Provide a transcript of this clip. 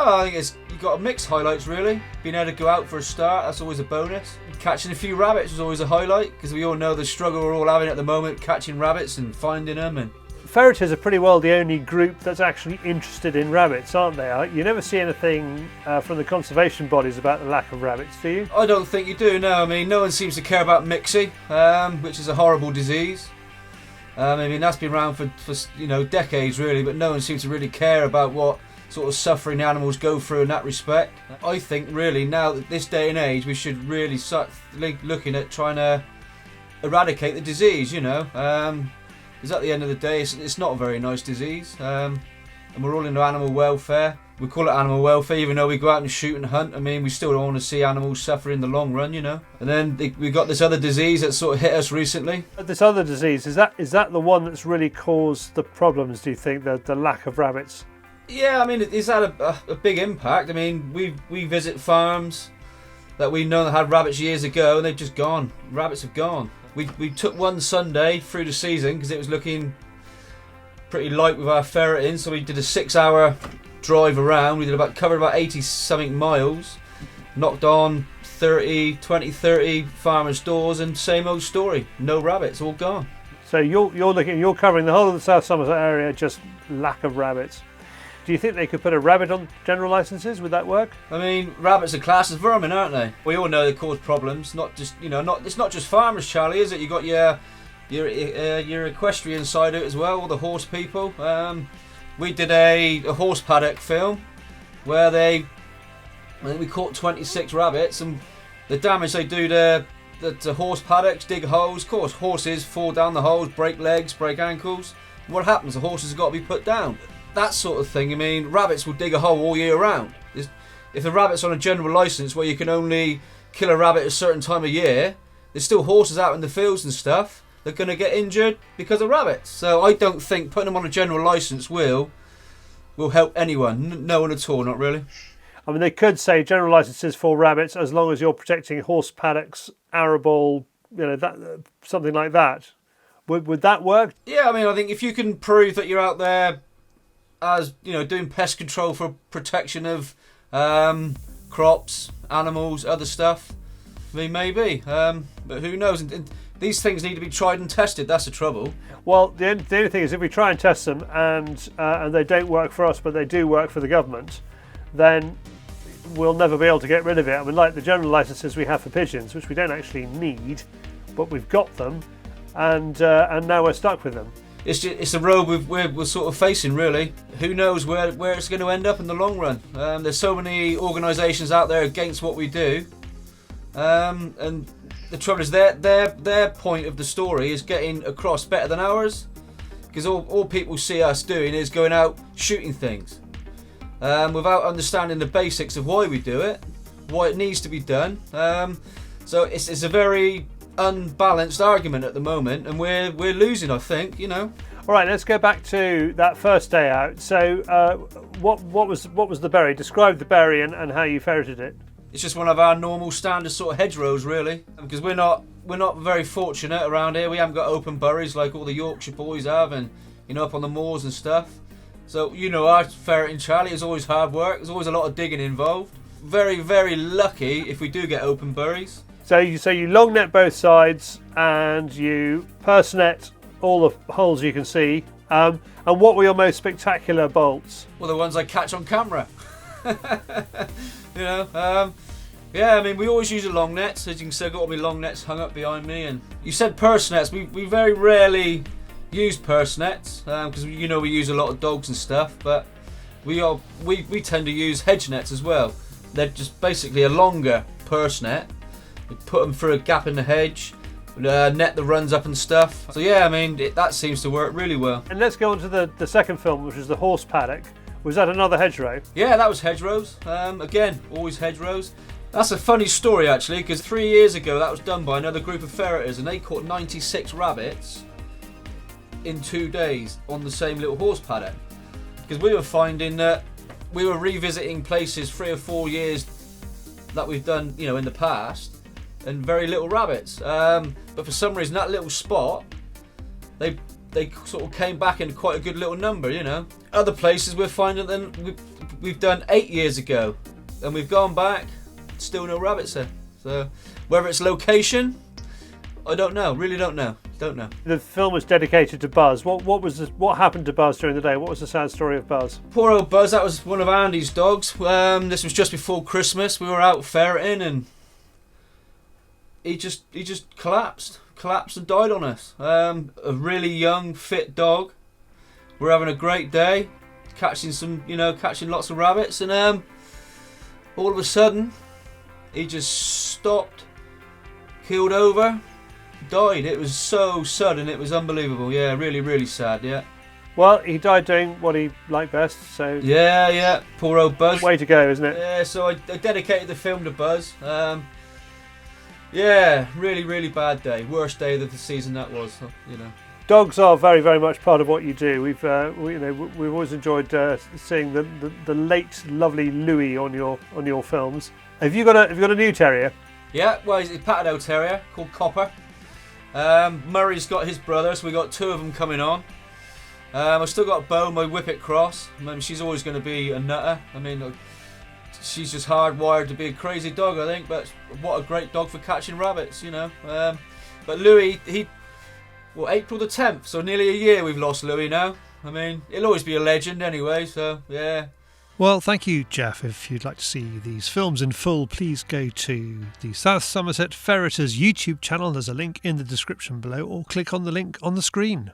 Oh, I think you've got a mixed highlights really. Being able to go out for a start, that's always a bonus. Catching a few rabbits was always a highlight, because we all know the struggle we're all having at the moment, catching rabbits and finding them. And Ferreters are pretty well the only group that's actually interested in rabbits, aren't they? You never see anything from the conservation bodies about the lack of rabbits, do you? I don't think you do, no. I mean, no one seems to care about myxy, which is a horrible disease. I mean, that's been around for decades really, but no one seems to really care about what sort of suffering animals go through in that respect. I think really now that this day and age, we should really start looking at trying to eradicate the disease, because at the end of the day, it's not a very nice disease, and we're all into animal welfare. We call it animal welfare even though we go out and shoot and hunt. I mean, we still don't want to see animals suffer in the long run, And then we got this other disease that sort of hit us recently. This other disease, is that the one that's really caused the problems, do you think, the lack of rabbits? Yeah, I mean, it's had a big impact. I mean, we visit farms that we know that had rabbits years ago and they've just gone. Rabbits have gone. We took one Sunday through the season because it was looking pretty light with our ferreting, so we did a 6-hour drive around. We covered about 80 something miles, knocked on 30 farmers' doors, and same old story. No rabbits, all gone. So you're covering the whole of the South Somerset area, just lack of rabbits. Do you think they could put a rabbit on general licenses? Would that work? I mean, rabbits are classed as vermin, aren't they? We all know they cause problems. Not just it's not just farmers, Charlie, is it? You got your equestrian side of it as well, all the horse people. We did a horse paddock film where I think we caught 26 rabbits, and the damage they do to the horse paddocks, dig holes. Of course, horses fall down the holes, break legs, break ankles. What happens? The horses have got to be put down. That sort of thing. I mean, rabbits will dig a hole all year round. If the rabbit's on a general licence where you can only kill a rabbit at a certain time of year, there's still horses out in the fields and stuff. They're going to get injured because of rabbits. So I don't think putting them on a general licence will help anyone. No one at all, not really. I mean, they could say general licences for rabbits as long as you're protecting horse paddocks, arable, something like that. Would that work? Yeah, I mean, I think if you can prove that you're out there as doing pest control for protection of crops, animals, other stuff, I mean, maybe. But who knows? And these things need to be tried and tested. That's the trouble. Well, the only thing is, if we try and test them and they don't work for us, but they do work for the government, then we'll never be able to get rid of it. I mean, like the general licences we have for pigeons, which we don't actually need, but we've got them, and now we're stuck with them. It's a road we're sort of facing, really. Who knows where it's going to end up in the long run? There's so many organisations out there against what we do, and the trouble is their point of the story is getting across better than ours, because all people see us doing is going out shooting things, without understanding the basics of why we do it, why it needs to be done. So it's a very unbalanced argument at the moment, and we're losing, I think. All right, let's go back to that first day out. So what was the berry? Describe the berry and how you ferreted it. It's just one of our normal standard sort of hedgerows, really, because we're not very fortunate around here. We haven't got open buries like all the Yorkshire boys have, and up on the moors and stuff. So our ferreting, Charlie, is always hard work. There's always a lot of digging involved. Very, very lucky if we do get open buries. So you long net both sides and you purse net all the holes you can see. And what were your most spectacular bolts? Well, the ones I catch on camera. Yeah, I mean, we always use a long net. So as you can see, I've got all my long nets hung up behind me. And you said purse nets. We very rarely use purse nets because we use a lot of dogs and stuff. But we tend to use hedge nets as well. They're just basically a longer purse net. We put them through a gap in the hedge, net that runs up and stuff. So yeah, I mean, that seems to work really well. And let's go on to the second film, which was the horse paddock. Was that another hedgerow? Yeah, that was hedgerows. Again, always hedgerows. That's a funny story actually, because 3 years ago that was done by another group of ferreters, and they caught 96 rabbits in 2 days on the same little horse paddock. Because we were finding that we were revisiting places 3 or 4 years that we've done, in the past, and very little rabbits. But for some reason, that little spot, they sort of came back in quite a good little number, other places we're finding that we've done 8 years ago, and we've gone back, still no rabbits there. So whether it's location, I don't know. Really don't know. Don't know. The film was dedicated to Buzz. What happened to Buzz during the day? What was the sad story of Buzz? Poor old Buzz. That was one of Andy's dogs. This was just before Christmas. We were out ferreting, and he just collapsed and died on us. A really young, fit dog. We're having a great day, catching lots of rabbits, and all of a sudden, he just stopped, keeled over, died. It was so sudden, it was unbelievable. Yeah, really, really sad. Yeah. Well, he died doing what he liked best. So yeah. Poor old Buzz. Way to go, isn't it? Yeah. So I dedicated the film to Buzz. Yeah, really, really bad day. Worst day of the season that was. Dogs are very, very much part of what you do. We've always enjoyed seeing the late, lovely Louis on your films. Have you got a new terrier? Yeah, well, he's a Patterdale Terrier called Copper. Murray's got his brother, so we got 2 of them coming on. I've still got Bo, my Whippet cross. I mean, she's always going to be a nutter. I mean, she's just hardwired to be a crazy dog, I think. But what a great dog for catching rabbits, But Louis, April the 10th, so nearly a year we've lost Louis now. I mean, he'll always be a legend anyway, so yeah. Well, thank you, Jaf. If you'd like to see these films in full, please go to the South Somerset Ferreters YouTube channel. There's a link in the description below, or click on the link on the screen.